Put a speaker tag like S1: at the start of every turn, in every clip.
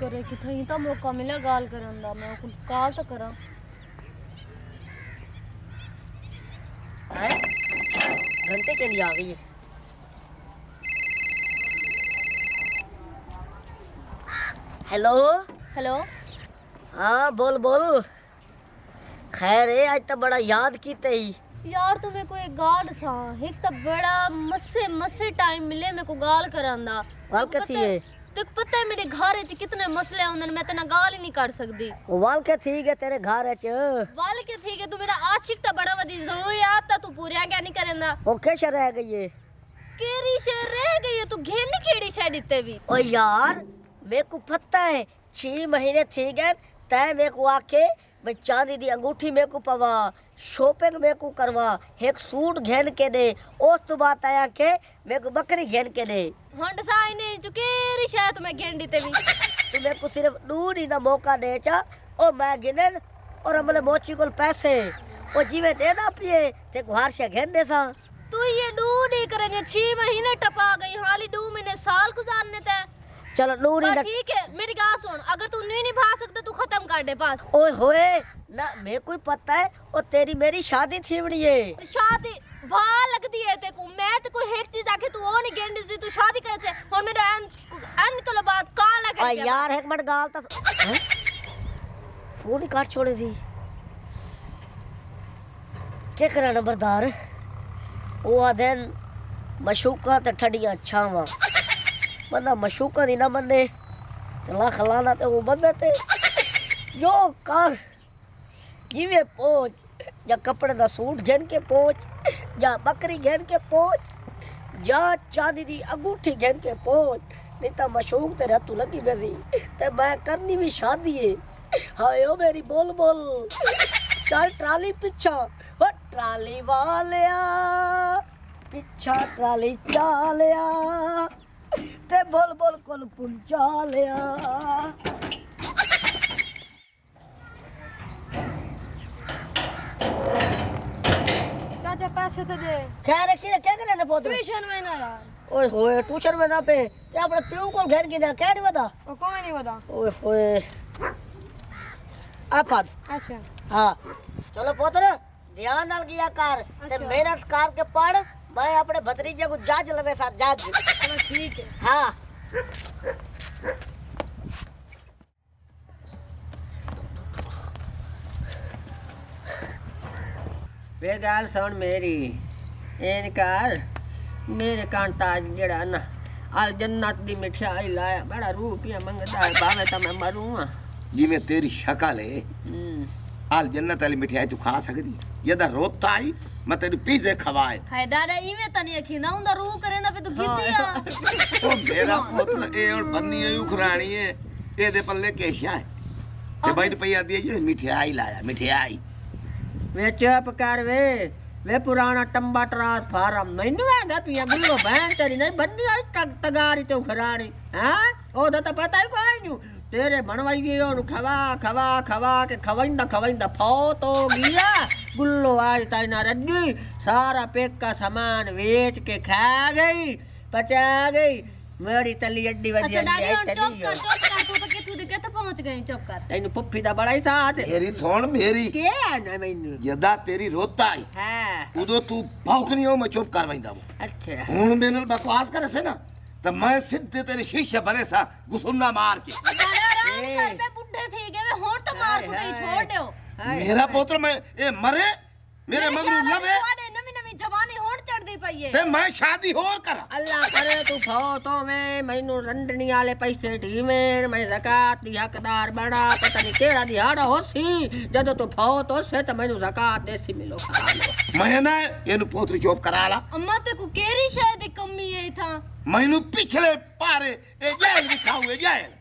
S1: करे कि थई तो मौका मिला गाल करन दा मैं कुल काल तो करा
S2: है घंटे के लिए आ गई है। हेलो
S1: हेलो
S2: हाँ बोल बोल। खैर है आज तो बड़ा याद की तई
S1: यार तू मेरे को एक गाल सा एक तो बड़ा मस्से टाइम मिले मेरे को गाल करंदा
S2: वाल कथी है
S1: तेको पता है मेरे घर च कितने मसले होंदे मैं तना गाल ही नहीं कर सकदी
S2: वाल के ठीक है तेरे घर च
S1: वाल के ठीक है तू मेरा आशिक तो बड़ा वदी जरूरियात ता तू पूरा क्या नहीं करंदा
S2: वो कैसे रह गई है
S1: केरी शे रह गई है तू घेर नहीं खेड़ी शायद इत्ते भी
S2: ओ यार मेरे को पता है 6 महीने थी गए तय मेरे को आके भाई चांदी दी अंगूठी मेरे को पवा शॉपिंग मेरे को करवा एक सूट घेन के दे उस तो बात आया के मेरे को बकरी घेन के दे
S1: हंड साई ने चुकेरी शायद मैं घेंडी ते भी
S2: तू मेरे को सिर्फ दूर ही ना मौका दे चा ओ मैं गिनन और हमने मोची को पैसे ओ जीवे दे ना पिए ते गुहार से घेन दे सा
S1: तू ये दूर ही करे 6 महीने टपा गई हाली 2 महीने साल गुजारने ते
S2: चलो दूर ही ना
S1: ठीक है मेरी बात सुन अगर तू नहीं निभा सकता तू खत्म कर दे बस
S2: ओए होए ना मेरे को पता है और तेरी मेरी शादी थी बड़ी है
S1: शादी भा लगदी है तेको मैं तो कोई एक चीज आके तू ओ नहीं गेंडी दी तू शादी करे से और मेरा एंड को बात का लगे
S2: आ यार एक मिनट गाल तो फोन ही काट छोड़े थी क्या करा नंबरदार वो दिन मशूका ते ठडियां छावा बंदा मशूका दी ना मने ला खलाना ते वो बंदे ते जो कर जीवे पोच या कपड़े दा सूट घेन के पोच या बकरी घेन के पोच या चांदी दी अंगूठी घेन के पोच नहीं तो मशूक ते तू लगी बेसी ते मैं करनी भी शादी है हाय ओ मेरी बोल बोल चल ट्राली पीछा ओ ट्राली वालिया पीछा ट्राली चालिया ते बोल बोल कोल पुंचा लिया
S1: चाचा पैसे तो दे
S2: खैर क्या क्या करने पोत
S1: ट्यूशन में ना यार
S2: ओए होए ट्यूशन में ना पे ते अपने प्यू को घर की ना कह नहीं बता
S1: ओ कोई नहीं बता
S2: ओए होए आपा
S1: अच्छा
S2: हां चलो पोतर ध्यान नाल किया कर ते मेहनत कर के पढ़ मैं अपने भतीजे को जाज लवे साथ जाज
S1: चलो ठीक है
S2: हाँ वे गाल सुन मेरी इनकार मेरे कान ताज जड़ा ना अल जन्नत दी मिठाई लाया बड़ा रूपिया मंगदा है भावे तो मैं मरूं
S3: जिवें तेरी शक्ल है आल जन्नत वाली मिठाई तू खा सकदी यदा रोता आई मैं तेरी पिज़्ज़े खवाए
S1: हाय दादा इवे तनी अखिना हुंदा रू करेंदा पे तू गिद्दिया
S3: ओ मेरा पुत्र ए और बन्नी है उखरानी है ए दे पल्ले केशा है ते बैठ पई आदी है मिठाई लाया मिठाई
S2: वे चुप कर वे पुराना टंबा ट्रांस फार्म मैनू आंदा पिया गुल्लो बहन तेरी नहीं बन्नी आई तगारी ते उखरानी हां ओदा तो पता ही कोई नहीं तेरे बनवाई गई और खवा खवा खवा के खवाइंदा फौत हो गया गुल्लो आज ताई ना रजी सारा पेक का सामान बेच के खा गई पचा गई मेरी तली अड्डी वजी
S1: अच्छा दादी चुप कर तू तो कितू दे केते पहुंच गई चुप कर
S2: तैनू पुप्पी दा बड़ा ही साथ
S3: मेरी सुन मेरी
S2: के ना मैनू
S3: यदा तेरी रोता आई
S2: हां
S3: उदो तू भौंकनी हो मैं चुप कर वैंदा
S2: अच्छा
S3: हुन मेरे नाल बकवास करे से ना तो मैं सीधे तेरे शीशे बने सा गुस्सा मार के
S1: घर पे बुड्ढे थी के वे होंठ तो मार को नहीं छोड़ दो
S3: मेरा पुत्र मैं ए मरे मेरे मगरू लवे
S1: नवी नवी जवानी होंठ चढ़ दी पई है
S3: ते मैं शादी होर करा
S2: अल्लाह करे तू फौतो में मैनू रंडनी वाले पैसे ढीवें मैं ज़कात दी हकदार बना पता नहीं केड़ा दिहाड़ा होसी जदों तू फौत होसे तो मैनू ज़कात देसी मिलो
S3: मैं ना एनु पोत्र चुप करा ला
S1: अम्मा ते को केरी शायद कमी है था
S3: मैनू पिछले पारे ए जेल दिखाऊ ए जेल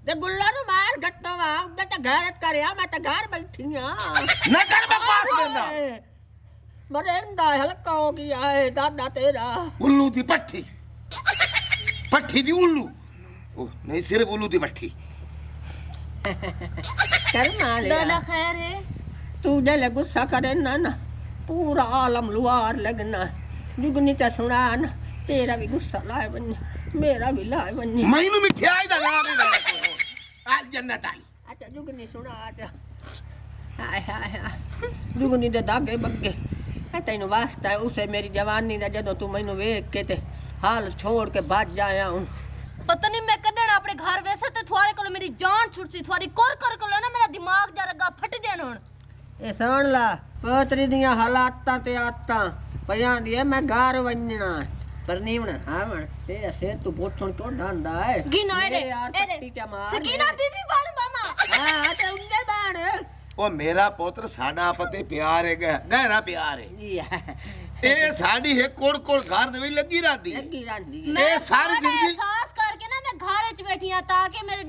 S2: ते गुल्ला नु मार गत्तो वा उदा ते घरत करया मैं ते घर बैठी हां
S3: न कर बकवास देना
S2: मरेंदा हल्का हो गया है दादा तेरा
S3: उल्लू दी पट्ठी दी उल्लू ओ नहीं सिर्फ उल्लू दी पट्ठी
S2: कर माले
S1: दादा खैर है
S2: तू जले गुस्सा करे ना पूरा आलम लुआर लगना जुगनी ते सुना ना तेरा भी गुस्सा लाए बन्नी मेरा भी लाए बन्नी
S3: मैनू मिठाई दा नाम ही ले जन्नत आली
S4: अच्छा जुगनी सुना अच्छा हाय हाय हाय जुगनी दे दागे बग्गे तैनू वास्ता है उसे मेरी जवानी दा जदों तू मैनू वेख के ते हाल छोड़ के भाज जाया हूं
S1: पता नहीं मैं कदन अपने घर वैसे ते थोड़े को मेरी जान छुटसी थोड़ी कर को ना मेरा दिमाग जा रगा फट देन हुन
S4: ए सुन ला पोतरी दियां हालातां ते आतां पयां दी मैं घर वन्ना पर नहीं बना हां बन ते सिर तू बोछण क्यों डांदा है
S1: गिनो एरे सकीना बीबी बन मामा
S4: हां ते उंगे बन
S3: ओ मेरा पुत्र साडा पते प्यार है गहरा प्यार है
S4: जी
S3: ए साडी है कोड़ घर दे विच लगी रहंदी
S4: लगी रहंदी
S3: ए सारी जिंदगी
S1: एहसास करके ना मैं घर च बैठी हां ताकि मेरे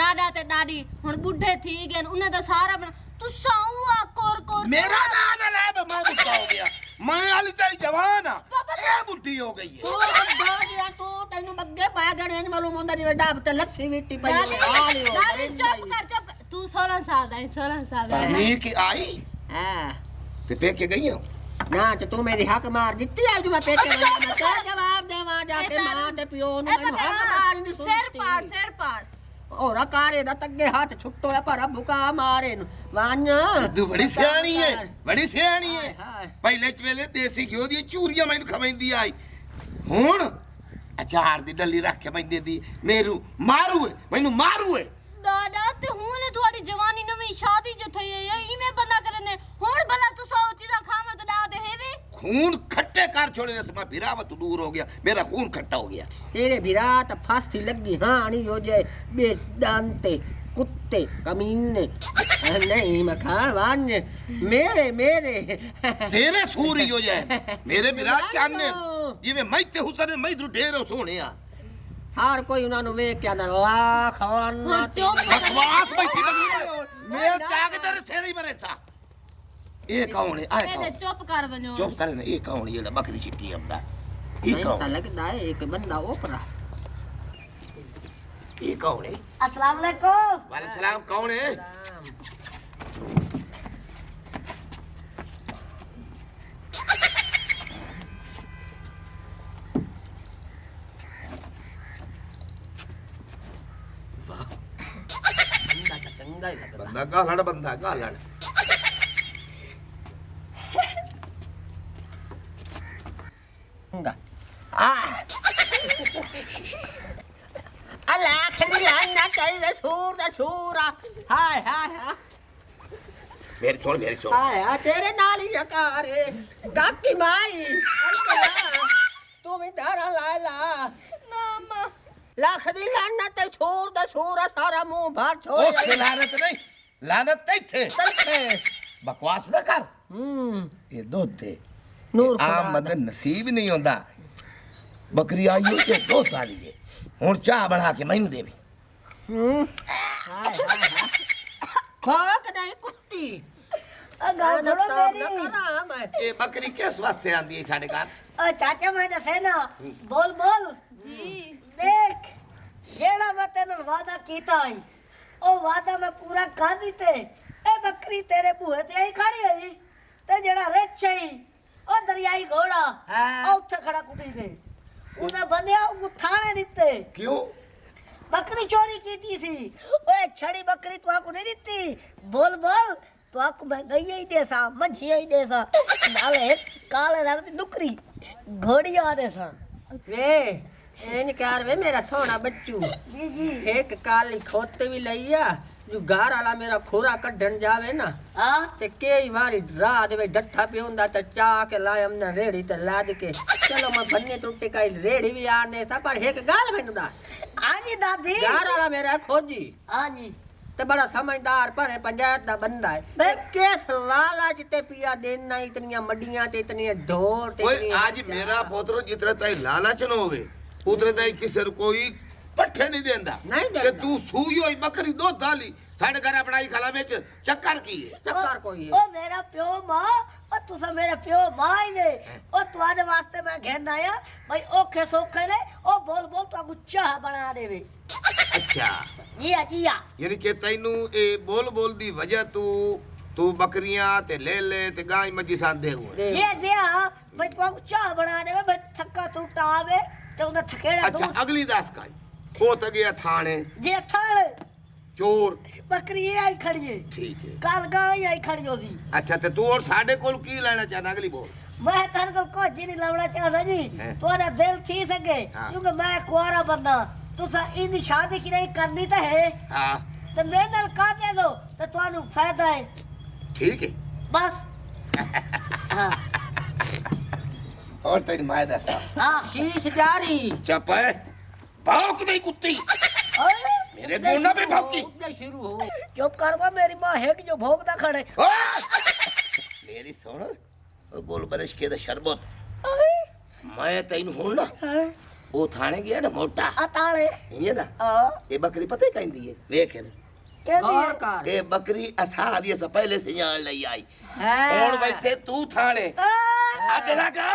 S1: दादा ते दादी हुन बुढ़े थी गए उन्हें दा सारा बना तू साऊआ कोर
S3: मेरा नाम ना ले मैं बुढ़ा हो गया मैं हाली तक जवान हां ए बुढ़ी हो गई है
S4: तू गया तू तैनू बग्गे पाया गणे न मालूम होंदा जिवें डाब ते लस्सी विट्टी पई
S1: दादी चुप कर तू 16 साल दा 16 साल दा
S3: नी की आई
S4: हां
S3: ते पेके गई हो
S4: ना तो तू मेरी हक मार जित्ती आई जो मैं पेके मैं क्या जवाब देवा जाके मां ते पियो नु मैं हक मार नहीं
S1: सिर पाड़
S4: और कारे दा तग्गे हाथ छुट्टो है पर भुका मारे नु वान
S3: तू बड़ी सियाणी है
S4: हाय
S3: पहले चवेले देसी घिओ दी चूरियां मैनू खवेंदी आई हुन अचार दी डली रख के मैं देंदी मेरू मारू है मैनू मारू है
S1: दादा ते हुन थोड़ी जवानी नवी शादी जो थई है इमे बंदा करने हुन भला तू सौ चीजा खामर ते डा दे हेवे
S3: खून खट्टे कर छोड़े रस मैं भिरावत दूर हो गया मेरा खून खट्टा हो गया
S4: तेरे भिरा त फांसी लगी हानी हो जाए बेदांते कुत्ते कमीने नहीं मखान वान मेरे
S3: तेरे सूरी हो जाए मेरे भिरा चाने जिवे मैं ते हुसन मैं दु ढेर सोने आ
S4: हर कोई उना नु वेख के ना लाख वाना
S3: बकवास बैठी लगी मैं जाग तेरे सेरी मरे सा ए कौन है आए
S1: पहले चुप कर बनो
S3: चुप कर ना ए कौन ये बकरी छिपी हमदा ए
S4: नहीं
S3: कौन
S4: ता लगदा है एक बंदा ओपरा
S3: ए कौन है
S2: अस्सलाम वालेकुम
S3: वालेकुम सलाम कौन है बंदा गालड़
S4: आ अल्लाह खदी अन्ना कई सूरा हाय
S3: मेरे छोड़
S4: हाय तेरे नाल ही जकार है गाकी माई तू भी धारा ला नामा लाख दी लाना ते छोड़ दा सूरा सारा मुंह भर छोड़
S3: उस लानत नहीं थे बकवास ना कर ये दूध दे
S4: नूर
S3: आम मदन नसीब नहीं होता बकरी आई हो के दो ताली है हुन चाह बना के मैनू देवी
S4: खाक नहीं कुत्ती
S2: गाल थोड़ो मेरी
S3: ए बकरी किस वास्ते आंदी है साडे घर
S2: ओ चाचा मैं दसे ना बोल
S1: जी
S2: देख जेड़ा मैं तेरे वादा कीता है ओ वादा मैं पूरा कर दिते ए बकरी तेरे बूहे ते आई खड़ी होई ते जेड़ा रिच है ओ दरियाई घोड़ा ओ उठे खड़ा कुटी दे उन्हें बंदिया को थाने दिते
S3: क्यों
S2: बकरी चोरी की थी ओए छड़ी बकरी तो आको नहीं दिती बोल तो आको मैं गई ही देसा मझी ही देसा नाले काले रंग दी नुकरी घोड़िया देसा
S4: वे एन कार वे मेरा सोना बच्चू
S2: जी
S4: एक काली खोते भी लईया जो घर वाला मेरा खोरा कढन जावे ना
S2: हां
S4: ते कई बारी रात वे डट्ठा पे हुंदा ते चा के लाए हमने रेड़ी ते लाद के चलो मैं भन्ने टुट्टे का रेड़ी भी आने था पर एक गाल मैनू दस
S2: हां जी दादी
S4: घर वाला मेरा खोजी
S2: हां जी
S4: ते बड़ा समझदार पर है पंचायत दा बंदा है ते केस लालच ते पिया देना इतनियां मडियां ते इतनी ढोर ते
S3: कोई आज मेरा पोतरो जितने ताई लालच न होवे उतरे ताई किसी कोई पट्ठे नहीं देंदा
S4: नहीं
S3: कि तू सूई होई बकरी दो थाली साडे घर अपनाई खाला विच चक्कर की है
S4: चक्कर कोई है
S2: ओ मेरा प्यो मां ओ तुसा मेरा प्यो मां ही ने ओ तुम्हारे वास्ते मैं घेन आया भाई ओखे सोखे ने ओ बोल तो आगु चाह बना देवे
S3: अच्छा
S2: जी
S3: यानी कि तैनू ए बोल दी वजह तू बकरियां ते ले ते गाय मजी सांदे हुए
S2: जी हां भाई तो आगु चाह बना देवे भाई थक्का टूटा आवे ते उन्हें थकेड़ा
S3: अच्छा अगली दास का ओ त गया थाने
S2: जे थाने
S3: चोर
S2: बकरी ये आई खड़ी है
S3: ठीक है
S2: कल गां ही आई खड़ी होसी
S3: अच्छा ते तू और साडे कोल की लेना चाहना अगली बोल
S2: मैं थारे को कुछ नहीं लावना चाहना जी
S3: हैं?
S2: थोड़ा दिल थी सके
S3: हाँ।
S2: क्योंकि मैं कुआरा बंदा तुसा इन शादी की नहीं करनी तो है
S3: हाँ
S2: तो मेरे नाल काटे दो तो ਤੁਹਾਨੂੰ फायदा है
S3: ठीक है
S2: बस हाँ
S3: और तेरी माए दसा
S2: हाँ
S4: शीश जारी
S3: चुप है भौंक नहीं कुत्ती मेरे गोना पे भौंकी
S4: शुरू हो
S2: चुप कर वो मेरी माँ है कि जो भोगदा खड़े
S3: मेरी सुन ओ गोलबरिश के दा शरबत मैं तैन हूं ना वो थाने गया ना मोटा
S2: अताले
S3: ये ना ये बकरी पता है कहंदी है देख
S2: के
S4: गौर कर
S3: ये बकरी असा दिए से पहले से यहाँ लई आई
S4: है
S3: और वैसे तू थाने अगला का